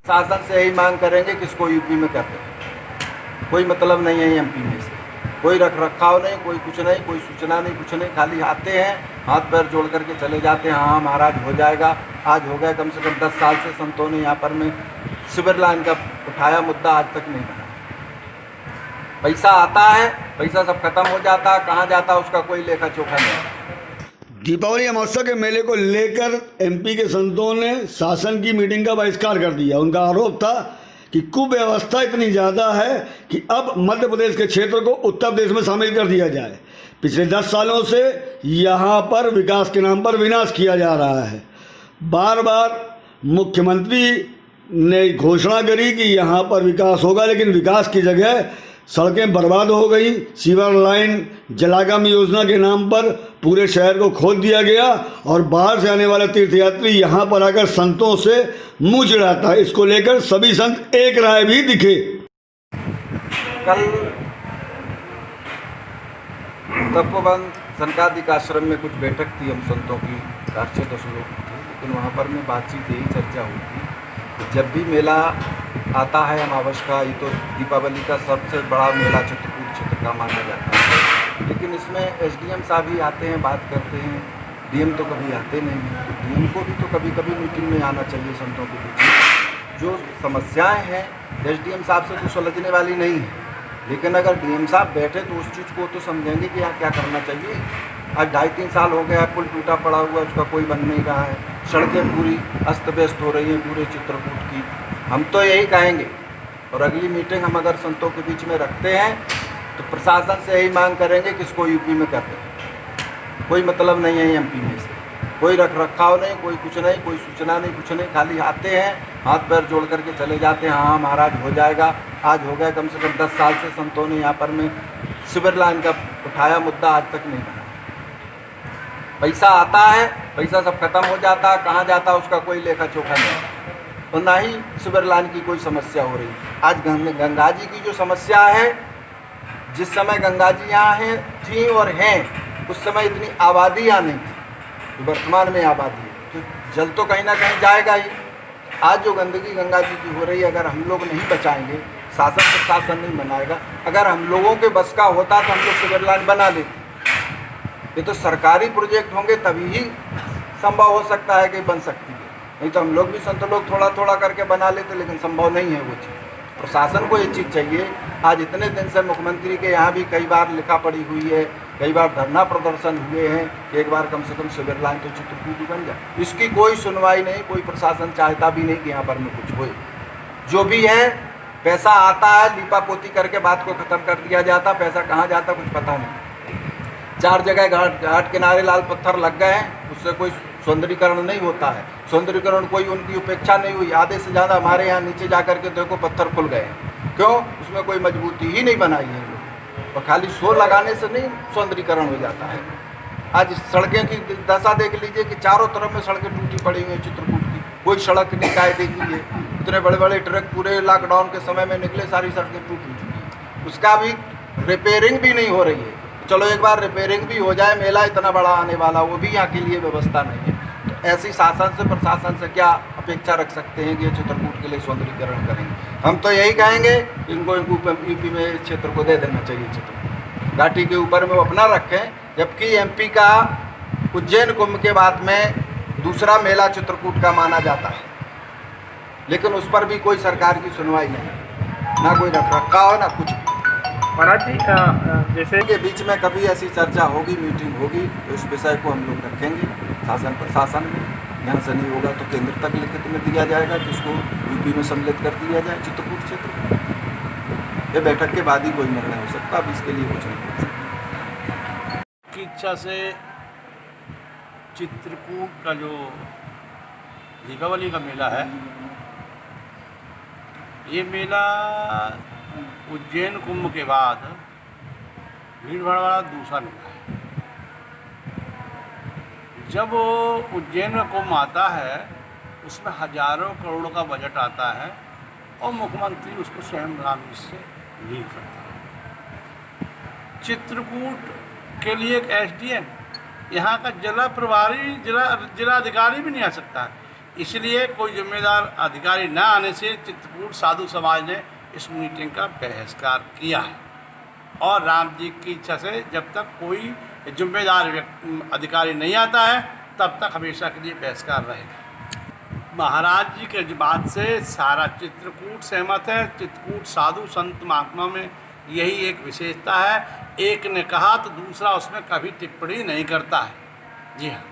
शासन से यही मांग करेंगे कि इसको यूपी में कर दें। कोई मतलब नहीं है एमपी में से, कोई रख रखाव नहीं, कोई कुछ नहीं, कोई सूचना नहीं, कुछ नहीं। खाली आते हैं, हाथ पैर जोड़ करके चले जाते हैं। हाँ महाराज हो जाएगा। आज हो गया कम से कम 10 साल से संतों ने यहाँ पर में शिविर लाइन का उठाया मुद्दा, आज तक नहीं बना। पैसा आता है, पैसा सब खत्म हो जाता है, कहाँ जाता है उसका कोई लेखा चोखा नहीं। दीपावली महोत्सव के मेले को लेकर एमपी के संतों ने शासन की मीटिंग का बहिष्कार कर दिया। उनका आरोप था कि कुव्यवस्था इतनी ज़्यादा है कि अब मध्य प्रदेश के क्षेत्र को उत्तर प्रदेश में शामिल कर दिया जाए। पिछले 10 सालों से यहाँ पर विकास के नाम पर विनाश किया जा रहा है। बार बार मुख्यमंत्री ने घोषणा करी कि यहाँ पर विकास होगा, लेकिन विकास की जगह सड़कें बर्बाद हो गई। सीवर लाइन, जलागम योजना के नाम पर पूरे शहर को खोद दिया गया और बाहर से आने वाले तीर्थयात्री यहाँ पर आकर संतों से मुँह चिढ़ाता है। इसको लेकर सभी संत एक राय भी दिखे। कल तपोवन सनकादिक आश्रम में कुछ बैठक थी हम संतों की, 410 लोग थे, लेकिन वहाँ पर में बातचीत यही चर्चा हुई थी कि जब भी मेला आता है अमावस का, ये तो दीपावली का सबसे बड़ा मेला चित्रकूट क्षेत्र का माना जाता है, लेकिन इसमें एसडीएम साहब ही आते हैं, बात करते हैं। डीएम तो कभी आते नहीं हैं। तो डीएम को भी तो कभी कभी मीटिंग में आना चाहिए संतों के बीच में। जो समस्याएं हैं एसडीएम साहब से तो सुलझने वाली नहीं है, लेकिन अगर डीएम साहब बैठे तो उस चीज़ को तो समझेंगे कि यहाँ क्या करना चाहिए। आज 2.5-3 साल हो गया, पुल टूटा पड़ा हुआ, उसका कोई बन नहीं रहा है। सड़कें पूरी अस्त व्यस्त हो रही हैं पूरे चित्रकूट की। हम तो यही कहेंगे, और अगली मीटिंग हम अगर संतों के बीच में रखते हैं तो प्रशासन से यही मांग करेंगे कि इसको यूपी में कर दें। कोई मतलब नहीं है एमपी में से, कोई रख रखाव नहीं, कोई कुछ नहीं, कोई सूचना नहीं, कुछ नहीं। खाली आते हैं, हाथ पैर जोड़ करके चले जाते हैं। हाँ महाराज हो जाएगा। आज हो गया कम से कम 10 साल से संतों ने यहाँ पर में शिविर लाइन का उठाया मुद्दा, आज तक नहीं बना। पैसा आता है, पैसा सब खत्म हो जाता है, कहाँ जाता है उसका कोई लेखा चोखा नहीं। और ना ही शिविर लाइन की कोई समस्या हो रही। आज गंगा जी की जो समस्या है, जिस समय गंगा जी यहाँ हैं थी और हैं, उस समय इतनी आबादी यहाँ नहीं थी, वर्तमान में आबादी है, तो जल तो कहीं ना कहीं जाएगा ही। आज जो गंदगी गंगा जी की हो रही है, अगर हम लोग नहीं बचाएंगे, शासन प्रशासन नहीं बनाएगा। अगर हम लोगों के बस का होता तो हम लोग शिविर लाइन बना लेते। ये तो सरकारी प्रोजेक्ट होंगे तभी ही संभव हो सकता है कि बन सकती है, नहीं तो हम लोग भी संत लोग थोड़ा थोड़ा करके बना लेते, लेकिन संभव नहीं है वो चीज़। प्रशासन को ये चीज़ चाहिए। आज इतने दिन से मुख्यमंत्री के यहाँ भी कई बार लिखा पड़ी हुई है, कई बार धरना प्रदर्शन हुए हैं कि एक बार कम से कम शिविर लाइन तो चित्रकूट बन जाए। इसकी कोई सुनवाई नहीं, कोई प्रशासन चाहता भी नहीं कि यहाँ पर में कुछ होए। जो भी है पैसा आता है, लीपा पोती करके बात को ख़त्म कर दिया जाता। पैसा कहाँ जाता कुछ पता नहीं। 4 जगह घाट किनारे लाल पत्थर लग गए हैं, उससे कोई सौंदर्यीकरण नहीं होता है। सौंदर्यीकरण कोई उनकी उपेक्षा नहीं हुई। आधे से ज़्यादा हमारे यहाँ नीचे जा कर के देखो पत्थर खुल गए हैं। क्यों? उसमें कोई मजबूती ही नहीं बनाई है लोग, और खाली शोर लगाने से नहीं सौंदर्यीकरण हो जाता है। आज सड़कें की दशा देख लीजिए कि चारों तरफ में सड़कें टूटी पड़ी हुई हैं चित्रकूट की, कोई सड़क नहीं कायदे की है। इतने बड़े बड़े ट्रक पूरे लॉकडाउन के समय में निकले, सारी सड़कें टूट चुकी हैं, उसका भी रिपेयरिंग भी नहीं हो रही है। चलो एक बार रिपेयरिंग भी हो जाए, मेला इतना बड़ा आने वाला, वो भी यहाँ के लिए व्यवस्था नहीं है। तो ऐसी शासन से प्रशासन से क्या अपेक्षा रख सकते हैं कि ये चित्रकूट के लिए सौंदर्यीकरण करेंगे। हम तो यही कहेंगे इनको यूपी में इस क्षेत्र को दे देना चाहिए। चित्रकूट घाटी के ऊपर में वो अपना रखें, जबकि एमपी का उज्जैन कुंभ के बाद में दूसरा मेला चित्रकूट का माना जाता है, लेकिन उस पर भी कोई सरकार की सुनवाई नहीं, ना कोई रख रखाव, ना कुछ। महाराज जी जैसे के बीच में कभी ऐसी चर्चा होगी, मीटिंग होगी, तो इस विषय को हम लोग रखेंगे शासन प्रशासन में। यहाँ से नहीं होगा तो केंद्र तक लिखित में दिया जाएगा कि उसको यूपी में सम्मिलित कर दिया जाए चित्रकूट क्षेत्र। ये बैठक के बाद ही कोई निर्णय हो सकता, अब इसके लिए कुछ नहीं हो सकता। की इच्छा से चित्रकूट का जो दीपावली का मेला है, ये मेला उज्जैन कुंभ के बाद भीड़ भाड़ वाला दूसरा मेला है। जब उज्जैन में कुंभ आता है, उसमें हजारों करोड़ों का बजट आता है और मुख्यमंत्री उसको स्वयं रामी से लीड करता है। चित्रकूट के लिए एक एसडीएम, यहाँ का जिला प्रभारी, जिलाधिकारी भी नहीं आ सकता है। इसलिए कोई जिम्मेदार अधिकारी न आने से चित्रकूट साधु समाज ने इस मीटिंग का बहिष्कार किया है और राम जी की इच्छा से जब तक कोई जिम्मेदार अधिकारी नहीं आता है तब तक हमेशा के लिए बहिष्कार रहेगा। महाराज जी के बात से सारा चित्रकूट सहमत है। चित्रकूट साधु संत महात्मा में यही एक विशेषता है, एक ने कहा तो दूसरा उसमें कभी टिप्पणी नहीं करता है। जी हाँ।